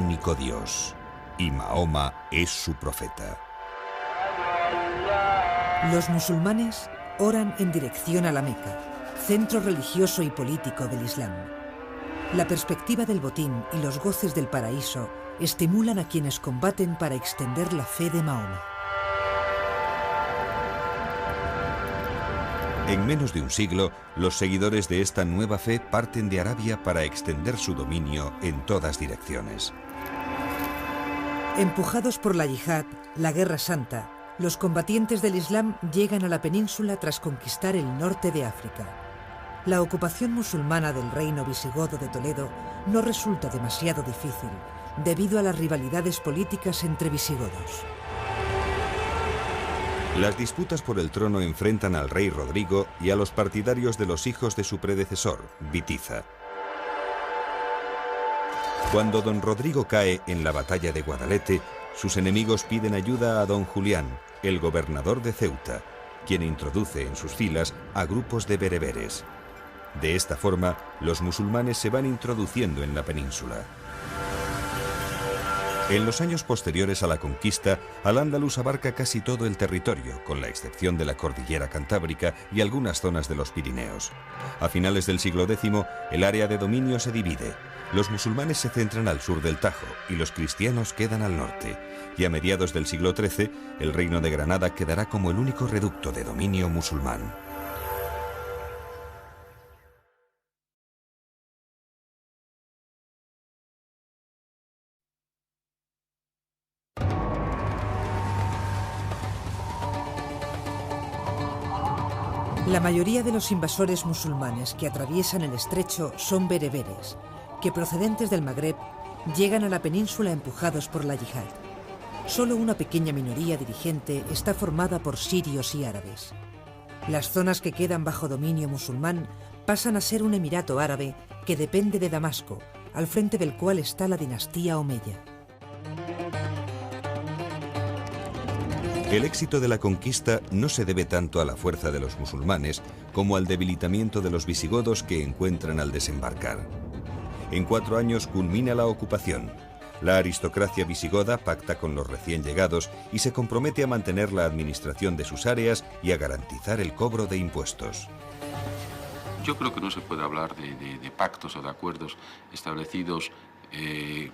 único Dios, y Mahoma es su profeta. Los musulmanes oran en dirección a la Meca, centro religioso y político del Islam. La perspectiva del botín y los goces del paraíso estimulan a quienes combaten para extender la fe de Mahoma. En menos de un siglo, los seguidores de esta nueva fe parten de Arabia para extender su dominio en todas direcciones. Empujados por la yihad, la Guerra Santa, los combatientes del Islam llegan a la península tras conquistar el norte de África. La ocupación musulmana del reino visigodo de Toledo no resulta demasiado difícil, debido a las rivalidades políticas entre visigodos. Las disputas por el trono enfrentan al rey Rodrigo y a los partidarios de los hijos de su predecesor, Bitiza. Cuando don Rodrigo cae en la batalla de Guadalete, sus enemigos piden ayuda a don Julián, el gobernador de Ceuta, quien introduce en sus filas a grupos de bereberes. De esta forma, los musulmanes se van introduciendo en la península. En los años posteriores a la conquista, Al-Ándalus abarca casi todo el territorio, con la excepción de la cordillera Cantábrica y algunas zonas de los Pirineos. A finales del siglo X, el área de dominio se divide. Los musulmanes se centran al sur del Tajo y los cristianos quedan al norte. Y a mediados del siglo XIII, el reino de Granada quedará como el único reducto de dominio musulmán. La mayoría de los invasores musulmanes que atraviesan el estrecho son bereberes, que procedentes del Magreb llegan a la península empujados por la yihad. Solo una pequeña minoría dirigente está formada por sirios y árabes. Las zonas que quedan bajo dominio musulmán pasan a ser un emirato árabe que depende de Damasco, al frente del cual está la dinastía omeya. El éxito de la conquista no se debe tanto a la fuerza de los musulmanes como al debilitamiento de los visigodos que encuentran al desembarcar. En 4 años culmina la ocupación. La aristocracia visigoda pacta con los recién llegados y se compromete a mantener la administración de sus áreas y a garantizar el cobro de impuestos. Yo creo que no se puede hablar de pactos o de acuerdos establecidos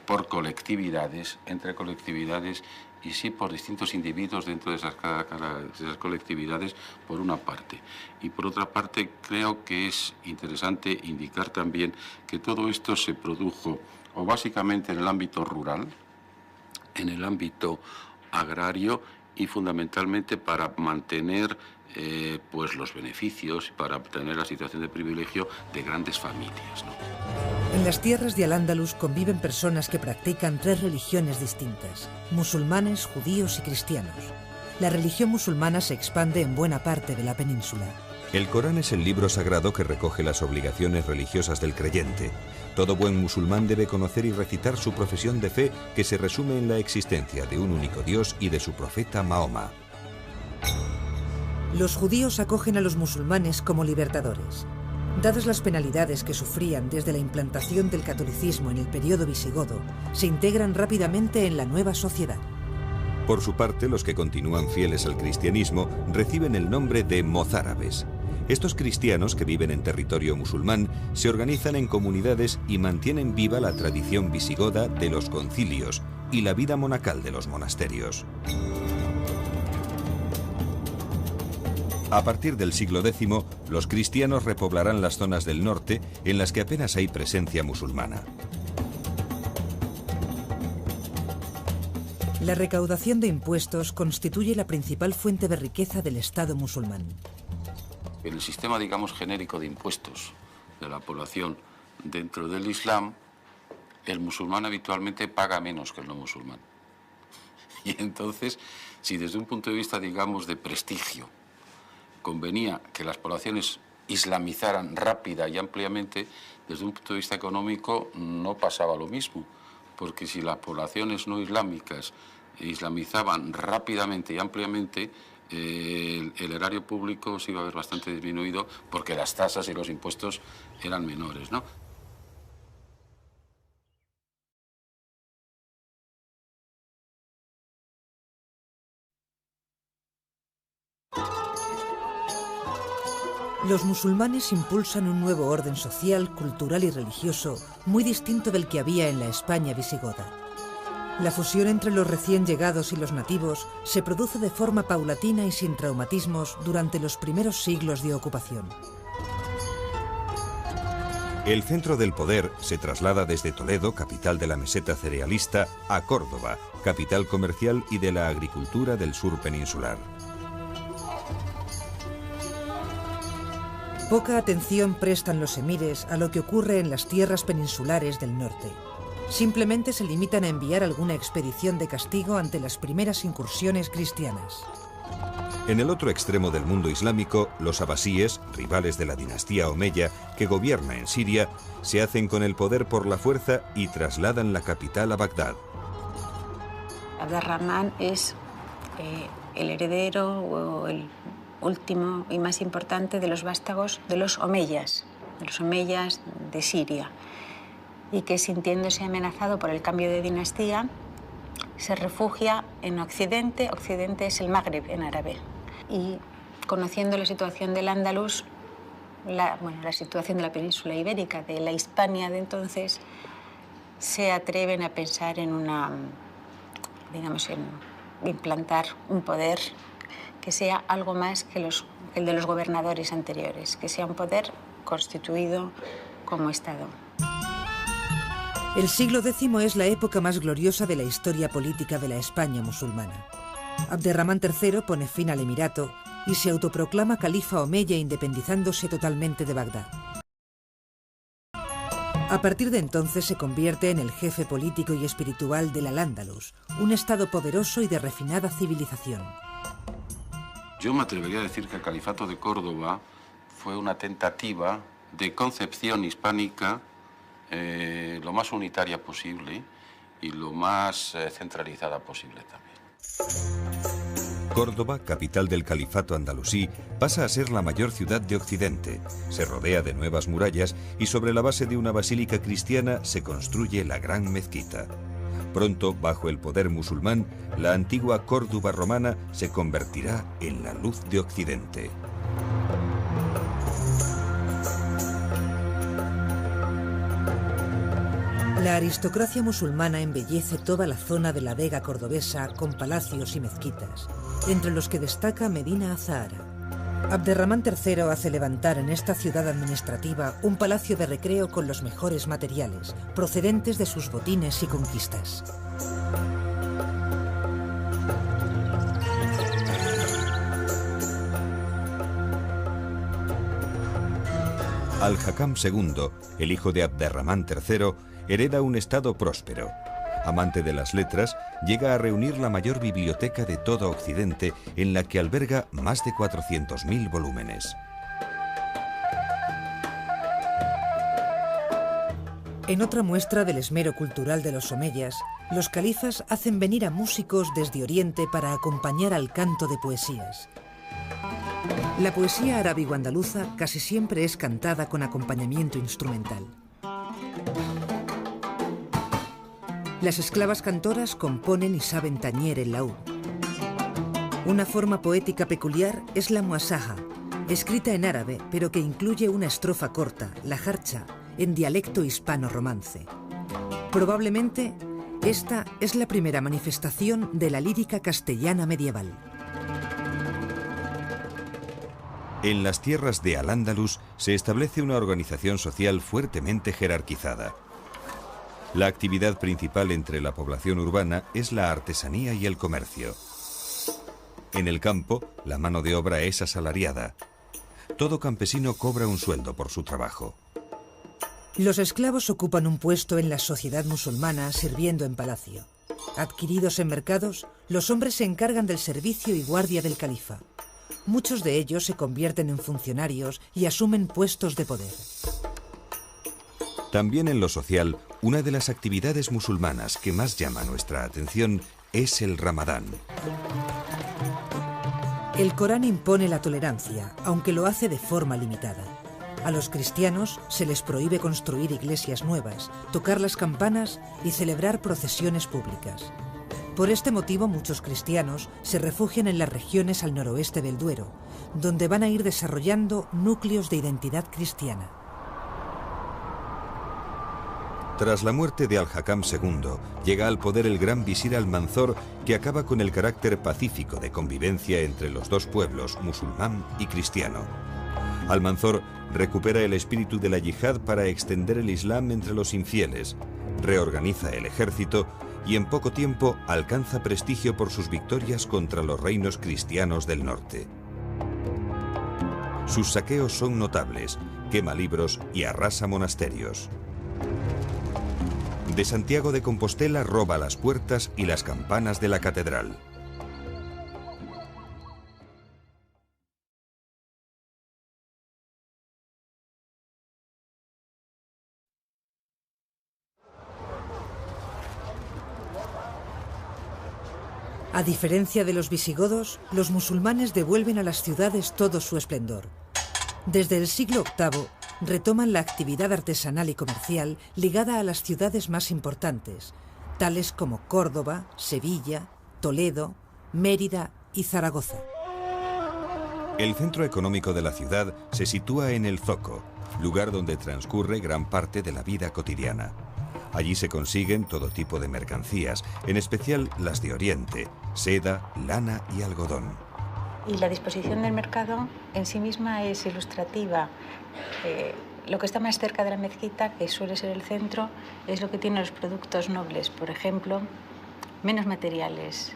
por colectividades, entre colectividades, y sí por distintos individuos dentro de esas colectividades, por una parte. Y por otra parte, creo que es interesante indicar también que todo esto se produjo o básicamente en el ámbito rural, en el ámbito agrario y fundamentalmente para mantener pues los beneficios, para obtener la situación de privilegio de grandes familias, ¿no? En las tierras de Al-Ándalus conviven personas que practican 3 religiones distintas: musulmanes, judíos y cristianos. La religión musulmana se expande en buena parte de la península. El Corán es el libro sagrado que recoge las obligaciones religiosas del creyente. Todo buen musulmán debe conocer y recitar su profesión de fe, que se resume en la existencia de un único Dios y de su profeta Mahoma. Los judíos acogen a los musulmanes como libertadores. Dadas las penalidades que sufrían desde la implantación del catolicismo en el periodo visigodo, se integran rápidamente en la nueva sociedad. Por su parte, los que continúan fieles al cristianismo reciben el nombre de mozárabes. Estos cristianos que viven en territorio musulmán se organizan en comunidades y mantienen viva la tradición visigoda de los concilios y la vida monacal de los monasterios. A partir del siglo X, los cristianos repoblarán las zonas del norte en las que apenas hay presencia musulmana. La recaudación de impuestos constituye la principal fuente de riqueza del Estado musulmán. En el sistema, digamos, genérico de impuestos de la población dentro del Islam, el musulmán habitualmente paga menos que el no musulmán. Y entonces, si desde un punto de vista, digamos, de prestigio, convenía que las poblaciones islamizaran rápida y ampliamente, desde un punto de vista económico no pasaba lo mismo, porque si las poblaciones no islámicas islamizaban rápidamente y ampliamente, el erario público se iba a ver bastante disminuido porque las tasas y los impuestos eran menores, ¿no? Los musulmanes impulsan un nuevo orden social, cultural y religioso muy distinto del que había en la España visigoda. La fusión entre los recién llegados y los nativos se produce de forma paulatina y sin traumatismos durante los primeros siglos de ocupación. El centro del poder se traslada desde Toledo, capital de la meseta cerealista, a Córdoba, capital comercial y de la agricultura del sur peninsular. Poca atención prestan los emires a lo que ocurre en las tierras peninsulares del norte. Simplemente se limitan a enviar alguna expedición de castigo ante las primeras incursiones cristianas. En el otro extremo del mundo islámico, los abasíes, rivales de la dinastía omeya que gobierna en Siria, se hacen con el poder por la fuerza y trasladan la capital a Bagdad. Abderramán es el heredero o el último y más importante de los vástagos de los omeyas de Siria, y que, sintiéndose amenazado por el cambio de dinastía, se refugia en Occidente. Occidente es el Magreb en árabe. Y conociendo la situación del Andalus, la situación de la península ibérica, de la Hispania de entonces, se atreven a pensar en en implantar un poder que sea algo más que el de los gobernadores anteriores, que sea un poder constituido como Estado. El siglo X es la época más gloriosa de la historia política de la España musulmana. Abderramán III pone fin al emirato y se autoproclama califa omeya, independizándose totalmente de Bagdad. A partir de entonces se convierte en el jefe político y espiritual del Al-Ándalus, un estado poderoso y de refinada civilización. Yo me atrevería a decir que el califato de Córdoba fue una tentativa de concepción hispánica lo más unitaria posible y lo más centralizada posible también. Córdoba, capital del califato andalusí, pasa a ser la mayor ciudad de Occidente. Se rodea de nuevas murallas y sobre la base de una basílica cristiana se construye la gran mezquita. Pronto, bajo el poder musulmán, la antigua Córdoba romana se convertirá en la luz de Occidente. La aristocracia musulmana embellece toda la zona de la Vega cordobesa con palacios y mezquitas, entre los que destaca Medina Azahara. Abderramán III hace levantar en esta ciudad administrativa un palacio de recreo con los mejores materiales, procedentes de sus botines y conquistas. Al-Hakam II, el hijo de Abderramán III, hereda un estado próspero. Amante de las letras, llega a reunir la mayor biblioteca de todo Occidente, en la que alberga más de 400.000 volúmenes. En otra muestra del esmero cultural de los omeyas, los califas hacen venir a músicos desde Oriente para acompañar al canto de poesías. La poesía arábigo-andaluza casi siempre es cantada con acompañamiento instrumental. Las esclavas cantoras componen y saben tañer el laúd. Una forma poética peculiar es la muasaja, escrita en árabe, pero que incluye una estrofa corta, la jarcha, en dialecto hispano-romance. Probablemente, esta es la primera manifestación de la lírica castellana medieval. En las tierras de Al-Ándalus se establece una organización social fuertemente jerarquizada. La actividad principal entre la población urbana es la artesanía y el comercio. En el campo, la mano de obra es asalariada. Todo campesino cobra un sueldo por su trabajo. Los esclavos ocupan un puesto en la sociedad musulmana sirviendo en palacio. Adquiridos en mercados, los hombres se encargan del servicio y guardia del califa. Muchos de ellos se convierten en funcionarios y asumen puestos de poder. También en lo social, una de las actividades musulmanas que más llama nuestra atención es el Ramadán. El Corán impone la tolerancia, aunque lo hace de forma limitada. A los cristianos se les prohíbe construir iglesias nuevas, tocar las campanas y celebrar procesiones públicas. Por este motivo, muchos cristianos se refugian en las regiones al noroeste del Duero, donde van a ir desarrollando núcleos de identidad cristiana. Tras la muerte de Al-Hakam II, llega al poder el gran visir Almanzor, que acaba con el carácter pacífico de convivencia entre los dos pueblos, musulmán y cristiano. Almanzor recupera el espíritu de la yihad para extender el Islam entre los infieles, reorganiza el ejército y en poco tiempo alcanza prestigio por sus victorias contra los reinos cristianos del norte. Sus saqueos son notables, quema libros y arrasa monasterios. De Santiago de Compostela roba las puertas y las campanas de la catedral. A diferencia de los visigodos, los musulmanes devuelven a las ciudades todo su esplendor. Desde el siglo VIII retoman la actividad artesanal y comercial ligada a las ciudades más importantes, tales como Córdoba, Sevilla, Toledo, Mérida y Zaragoza. El centro económico de la ciudad se sitúa en el Zoco, lugar donde transcurre gran parte de la vida cotidiana. Allí se consiguen todo tipo de mercancías, en especial las de Oriente, seda, lana y algodón. Y la disposición del mercado en sí misma es ilustrativa. Lo que está más cerca de la mezquita, que suele ser el centro, es lo que tiene los productos nobles. Por ejemplo, menos materiales,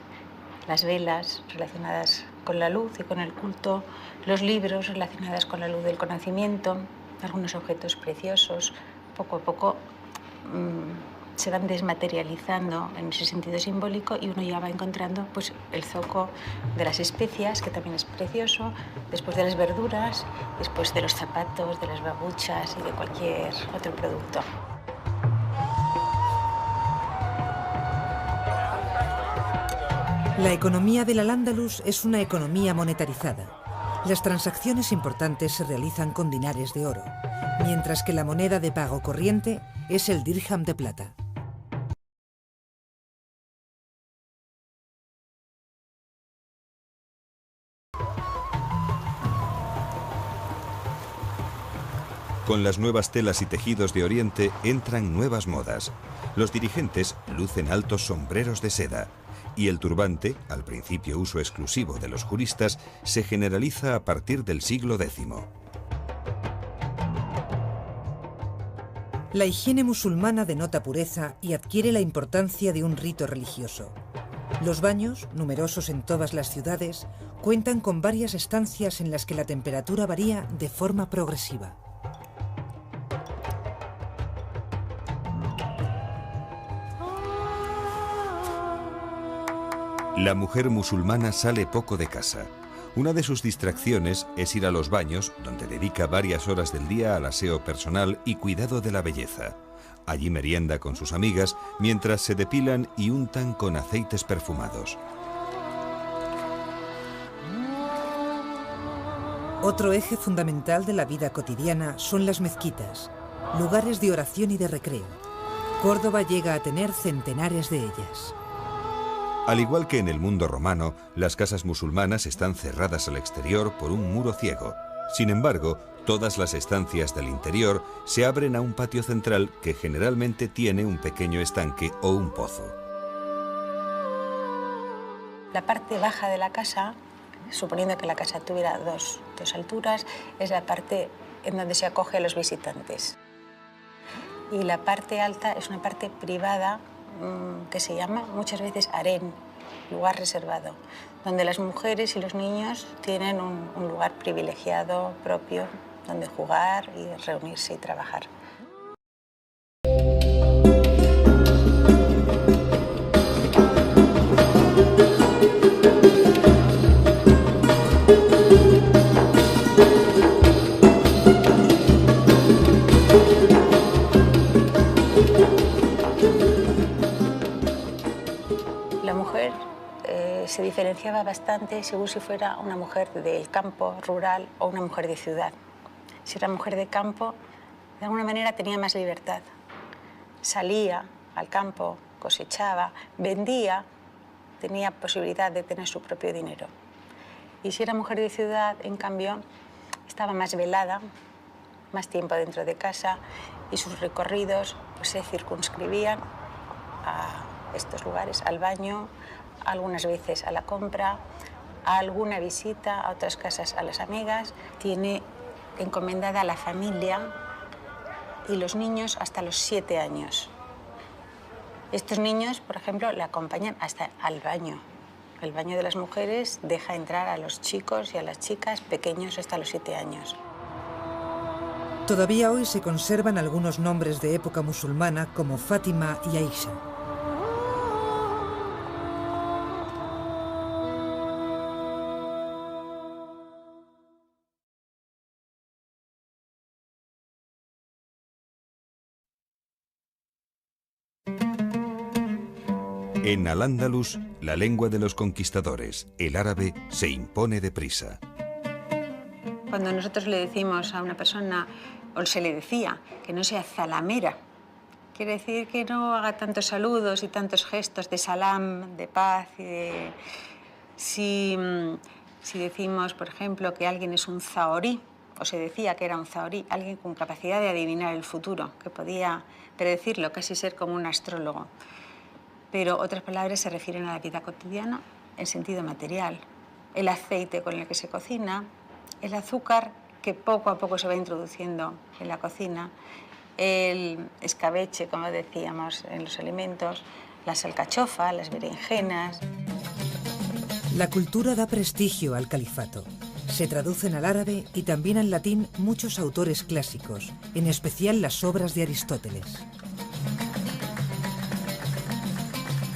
las velas relacionadas con la luz y con el culto, los libros relacionados con la luz del conocimiento, algunos objetos preciosos. Poco a poco se van desmaterializando en ese sentido simbólico y uno ya va encontrando pues, el zoco de las especias, que también es precioso, después de las verduras, después de los zapatos, de las babuchas y de cualquier otro producto. La economía del Al-Ándalus es una economía monetarizada. Las transacciones importantes se realizan con dinares de oro, mientras que la moneda de pago corriente es el dirham de plata. Con las nuevas telas y tejidos de Oriente entran nuevas modas. Los dirigentes lucen altos sombreros de seda y el turbante, al principio uso exclusivo de los juristas, se generaliza a partir del siglo X. La higiene musulmana denota pureza y adquiere la importancia de un rito religioso. Los baños, numerosos en todas las ciudades, cuentan con varias estancias en las que la temperatura varía de forma progresiva. La mujer musulmana sale poco de casa. Una de sus distracciones es ir a los baños, donde dedica varias horas del día al aseo personal y cuidado de la belleza. Allí merienda con sus amigas mientras se depilan y untan con aceites perfumados. Otro eje fundamental de la vida cotidiana son las mezquitas, lugares de oración y de recreo. Córdoba llega a tener centenares de ellas. Al igual que en el mundo romano, las casas musulmanas están cerradas al exterior por un muro ciego. Sin embargo, todas las estancias del interior se abren a un patio central que generalmente tiene un pequeño estanque o un pozo. La parte baja de la casa, suponiendo que la casa tuviera dos alturas, es la parte en donde se acoge a los visitantes. Y la parte alta es una parte privada que se llama muchas veces harén, lugar reservado, donde las mujeres y los niños tienen un lugar privilegiado propio donde jugar y reunirse y trabajar. La mujer se diferenciaba bastante según si fuera una mujer del campo rural o una mujer de ciudad. Si era mujer de campo, de alguna manera tenía más libertad. Salía al campo, cosechaba, vendía tenía posibilidad de tener su propio dinero. Y si era mujer de ciudad, en cambio, estaba más velada, más tiempo dentro de casa, y sus recorridos pues, se circunscribían a estos lugares, al baño, algunas veces a la compra, a alguna visita a otras casas, a las amigas. Tiene encomendada a la familia y los niños hasta los 7 años. Estos niños, por ejemplo, la acompañan hasta al baño. El baño de las mujeres deja entrar a los chicos y a las chicas pequeños hasta los 7 años. Todavía hoy se conservan algunos nombres de época musulmana como Fátima y Aisha. En Al-Ándalus, la lengua de los conquistadores, el árabe, se impone deprisa. Cuando nosotros le decimos a una persona, o se le decía, que no sea zalamera, quiere decir que no haga tantos saludos y tantos gestos de salam, de paz. Si decimos, por ejemplo, que alguien es un zahorí, o se decía que era un zahorí, alguien con capacidad de adivinar el futuro, que podía predecirlo, casi ser como un astrólogo. Pero otras palabras se refieren a la vida cotidiana en sentido material. El aceite con el que se cocina, el azúcar que poco a poco se va introduciendo en la cocina, el escabeche, como decíamos, en los alimentos, las alcachofas, las berenjenas. La cultura da prestigio al califato. Se traducen al árabe y también al latín muchos autores clásicos, en especial las obras de Aristóteles.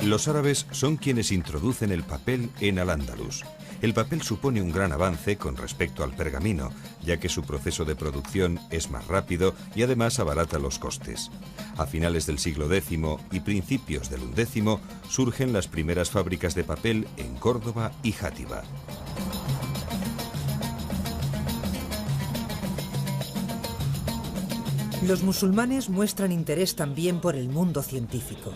Los árabes son quienes introducen el papel en Al-Ándalus. El papel supone un gran avance con respecto al pergamino, ya que su proceso de producción es más rápido y además abarata los costes. A finales del siglo X y principios del XI surgen las primeras fábricas de papel en Córdoba y Játiva. Los musulmanes muestran interés también por el mundo científico.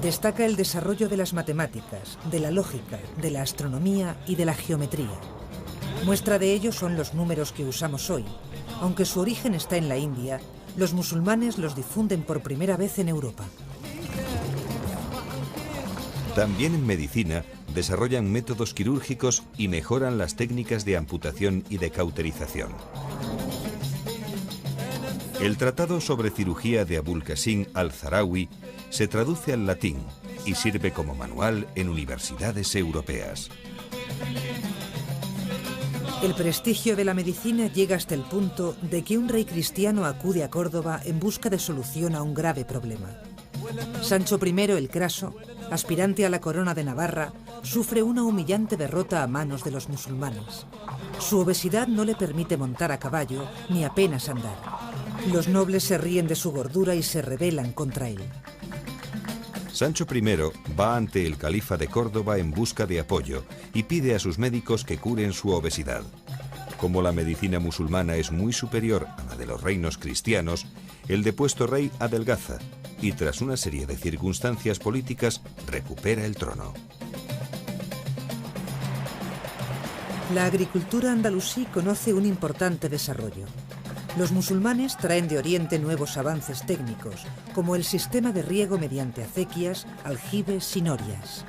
Destaca el desarrollo de las matemáticas, de la lógica, de la astronomía y de la geometría. Muestra de ello son los números que usamos hoy. Aunque su origen está en la India, los musulmanes los difunden por primera vez en Europa. También en medicina desarrollan métodos quirúrgicos y mejoran las técnicas de amputación y de cauterización. El tratado sobre cirugía de Abul Qasim al-Zahrawi se traduce al latín y sirve como manual en universidades europeas. El prestigio de la medicina llega hasta el punto de que un rey cristiano acude a Córdoba en busca de solución a un grave problema. Sancho I el Craso, aspirante a la corona de Navarra, sufre una humillante derrota a manos de los musulmanes. Su obesidad no le permite montar a caballo ni apenas andar. Los nobles se ríen de su gordura y se rebelan contra él. Sancho I va ante el califa de Córdoba en busca de apoyo y pide a sus médicos que curen su obesidad. Como la medicina musulmana es muy superior a la de los reinos cristianos, el depuesto rey adelgaza y tras una serie de circunstancias políticas recupera el trono. La agricultura andalusí conoce un importante desarrollo. Los musulmanes traen de Oriente nuevos avances técnicos, como el sistema de riego mediante acequias, aljibes y norias.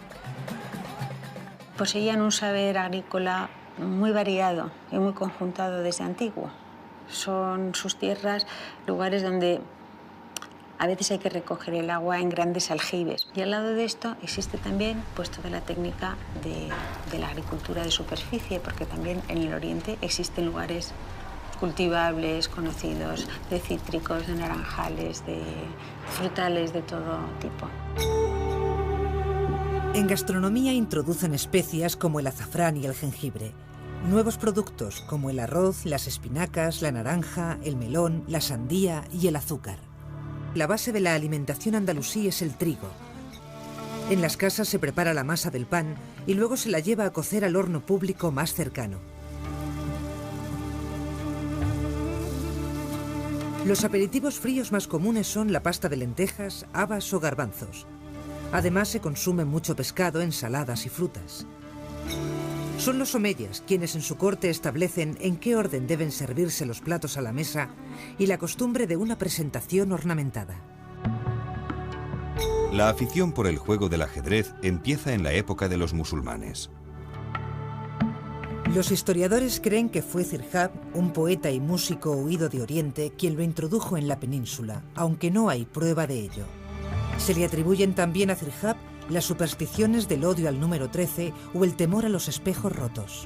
Poseían un saber agrícola muy variado y muy conjuntado desde antiguo. Son sus tierras lugares donde a veces hay que recoger el agua en grandes aljibes. Y al lado de esto existe también pues, toda la técnica de la agricultura de superficie, porque también en el Oriente existen lugares cultivables, conocidos, de cítricos, de naranjales, de frutales de todo tipo. En gastronomía introducen especias como el azafrán y el jengibre. Nuevos productos como el arroz, las espinacas, la naranja, el melón, la sandía y el azúcar. La base de la alimentación andalusí es el trigo. En las casas se prepara la masa del pan y luego se la lleva a cocer al horno público más cercano. Los aperitivos fríos más comunes son la pasta de lentejas, habas o garbanzos. Además, se consume mucho pescado, ensaladas y frutas. Son los omeyas quienes en su corte establecen en qué orden deben servirse los platos a la mesa y la costumbre de una presentación ornamentada. La afición por el juego del ajedrez empieza en la época de los musulmanes. Los historiadores creen que fue Zirhab, un poeta y músico huido de Oriente, quien lo introdujo en la península, aunque no hay prueba de ello. Se le atribuyen también a Zirhab las supersticiones del odio al número 13 o el temor a los espejos rotos.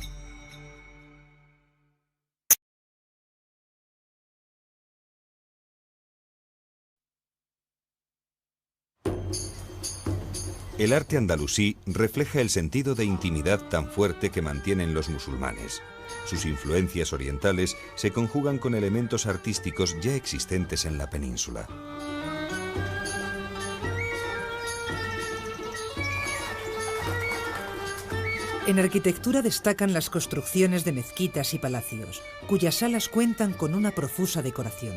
El arte andalusí refleja el sentido de intimidad tan fuerte que mantienen los musulmanes. Sus influencias orientales se conjugan con elementos artísticos ya existentes en la península. En arquitectura destacan las construcciones de mezquitas y palacios, cuyas salas cuentan con una profusa decoración.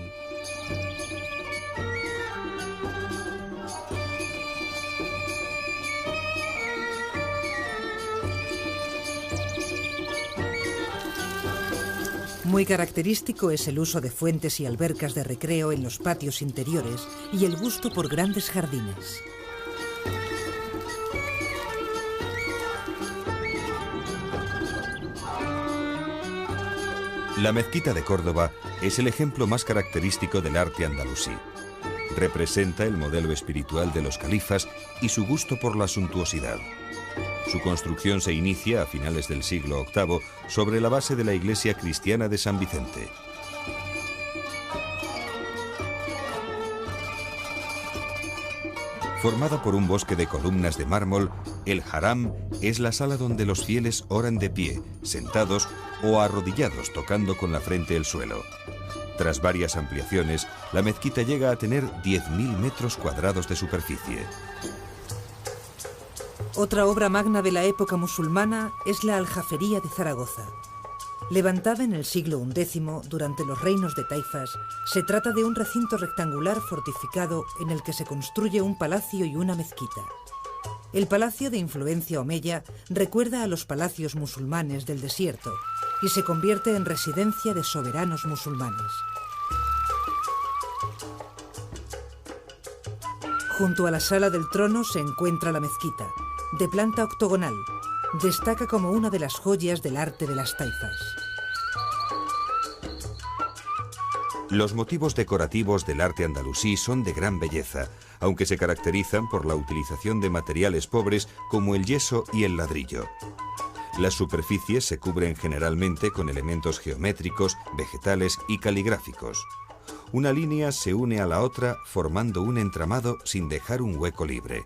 Muy característico es el uso de fuentes y albercas de recreo en los patios interiores y el gusto por grandes jardines. La mezquita de Córdoba es el ejemplo más característico del arte andalusí. Representa el modelo espiritual de los califas y su gusto por la suntuosidad. Su construcción se inicia a finales del siglo VIII sobre la base de la iglesia cristiana de San Vicente. Formada por un bosque de columnas de mármol, el haram es la sala donde los fieles oran de pie, sentados o arrodillados tocando con la frente el suelo. Tras varias ampliaciones, la mezquita llega a tener 10.000 metros cuadrados de superficie. Otra obra magna de la época musulmana es la Aljafería de Zaragoza. Levantada en el siglo XI durante los reinos de Taifas, se trata de un recinto rectangular fortificado en el que se construye un palacio y una mezquita. El palacio de influencia omeya recuerda a los palacios musulmanes del desierto y se convierte en residencia de soberanos musulmanes. Junto a la sala del trono se encuentra la mezquita, de planta octogonal. Destaca como una de las joyas del arte de las taifas. Los motivos decorativos del arte andalusí son de gran belleza, aunque se caracterizan por la utilización de materiales pobres como el yeso y el ladrillo. Las superficies se cubren generalmente con elementos geométricos, vegetales y caligráficos. Una línea se une a la otra formando un entramado sin dejar un hueco libre.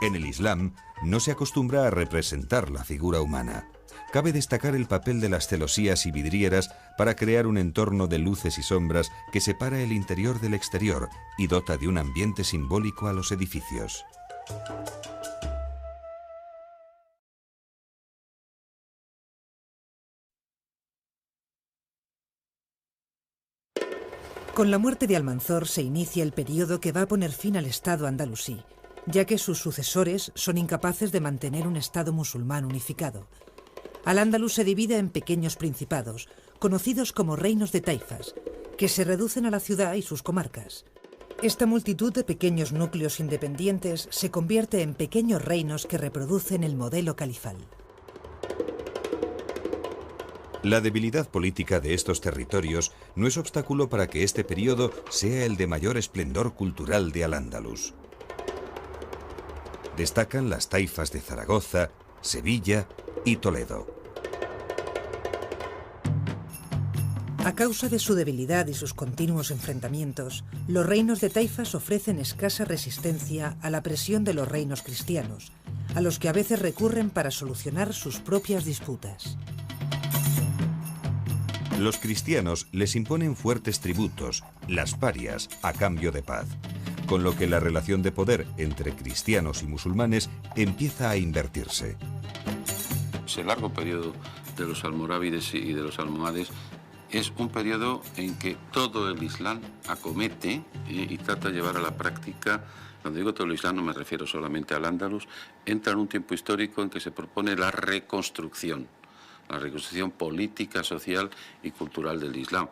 En el Islam no se acostumbra a representar la figura humana. Cabe destacar el papel de las celosías y vidrieras para crear un entorno de luces y sombras que separa el interior del exterior y dota de un ambiente simbólico a los edificios. Con la muerte de Almanzor se inicia el periodo que va a poner fin al Estado andalusí, ya que sus sucesores son incapaces de mantener un Estado musulmán unificado. Al-Ándalus se divide en pequeños principados, conocidos como reinos de taifas, que se reducen a la ciudad y sus comarcas. Esta multitud de pequeños núcleos independientes se convierte en pequeños reinos que reproducen el modelo califal. La debilidad política de estos territorios no es obstáculo para que este periodo sea el de mayor esplendor cultural de Al-Ándalus. Destacan las taifas de Zaragoza, Sevilla y Toledo. A causa de su debilidad y sus continuos enfrentamientos, los reinos de taifas ofrecen escasa resistencia a la presión de los reinos cristianos, a los que a veces recurren para solucionar sus propias disputas. Los cristianos les imponen fuertes tributos, las parias, a cambio de paz, con lo que la relación de poder entre cristianos y musulmanes empieza a invertirse. Ese largo periodo de los almorávides y de los almohades es un periodo en que todo el Islam acomete y trata de llevar a la práctica Cuando digo todo el Islam no me refiero solamente al Andalus, entra en un tiempo histórico en que se propone la reconstrucción política, social y cultural del Islam.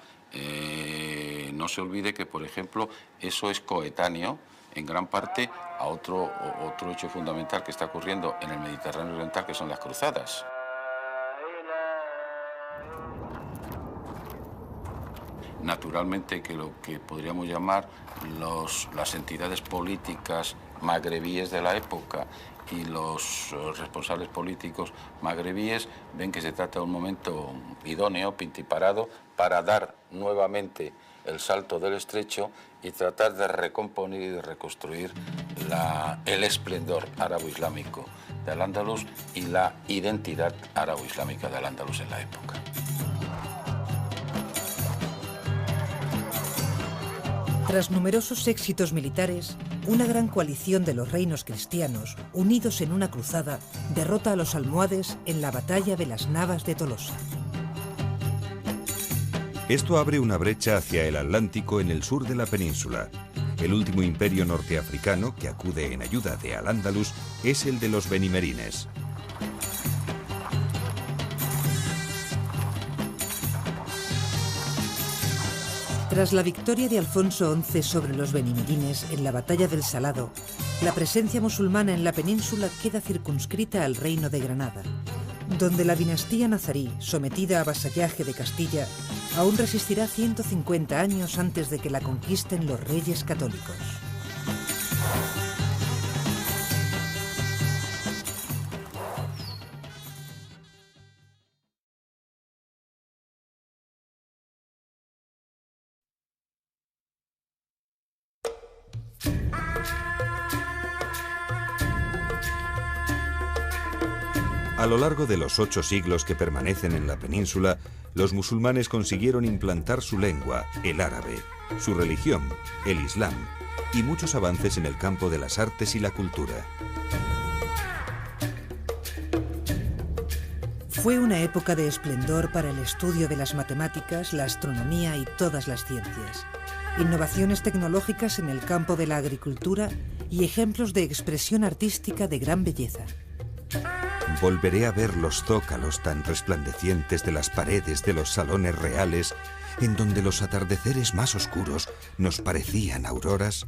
No se olvide que, por ejemplo, eso es coetáneo en gran parte a otro hecho fundamental que está ocurriendo en el Mediterráneo oriental, que son las cruzadas. Naturalmente que lo que podríamos llamar las entidades políticas magrebíes de la época y los responsables políticos magrebíes ven que se trata de un momento idóneo, pintiparado, para dar nuevamente el salto del estrecho y tratar de recomponer y de reconstruir el esplendor árabo-islámico del Andalus y la identidad árabo-islámica del Andalus en la época. Tras numerosos éxitos militares, una gran coalición de los reinos cristianos, unidos en una cruzada, derrota a los almohades en la batalla de las Navas de Tolosa. Esto abre una brecha hacia el Atlántico en el sur de la península. El último imperio norteafricano que acude en ayuda de Al-Ándalus es el de los benimerines. Tras la victoria de Alfonso XI sobre los benimerines en la batalla del Salado, la presencia musulmana en la península queda circunscrita al reino de Granada, donde la dinastía nazarí, sometida a vasallaje de Castilla, aún resistirá 150 años antes de que la conquisten los reyes católicos. A lo largo de los 8 siglos que permanecen en la península, los musulmanes consiguieron implantar su lengua, el árabe, su religión, el islam, y muchos avances en el campo de las artes y la cultura. Fue una época de esplendor para el estudio de las matemáticas, la astronomía y todas las ciencias. Innovaciones tecnológicas en el campo de la agricultura y ejemplos de expresión artística de gran belleza. Volveré a ver los zócalos tan resplandecientes de las paredes de los salones reales, en donde los atardeceres más oscuros nos parecían auroras.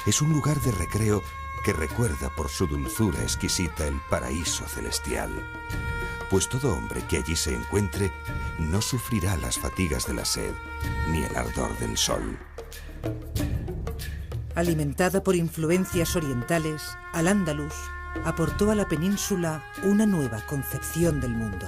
Es un lugar de recreo que recuerda por su dulzura exquisita el paraíso celestial, pues todo hombre que allí se encuentre no sufrirá las fatigas de la sed ni el ardor del sol. Alimentada por influencias orientales, Al-Ándalus aportó a la península una nueva concepción del mundo.